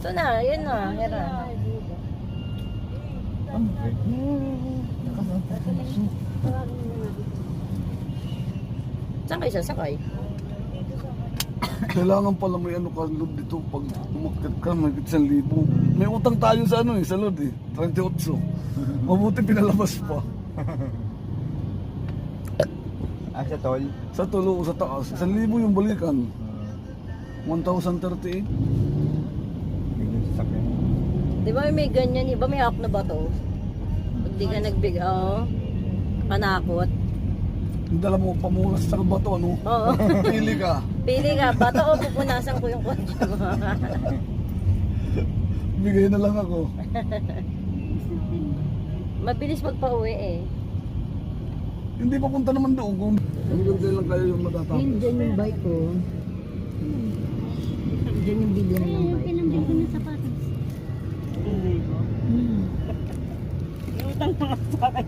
Ito na, yun na, hera. Saan kayo sasakay? Kailangan pala may ano ka load dito pag umakyat ka, may 1,000. May utang tayo sa ano sa load 38. Mabuti pinalabas pa. Sa tol? Sa tulo sa taas, 1,000 yung balikan. 1,038. Biglang sasakyan. Di ba may ganyan, iba may hawak na bato? Pag di ka nagbigay, panakot. Yung dala mo pamunas sa bato, ano? Oo. Pili ka. Pili ka, bato o pupunasan ko yung kotse mo. Bigay na lang ako. Mabilis magpa-uwi eh. Hindi papunta naman doon kung hanggang dyan lang kayo yung matatapos. Dyan yung bike ko. Dyan yung bilihan ng bike. Pinambil ko ng sapatos. Utang mga sa akin.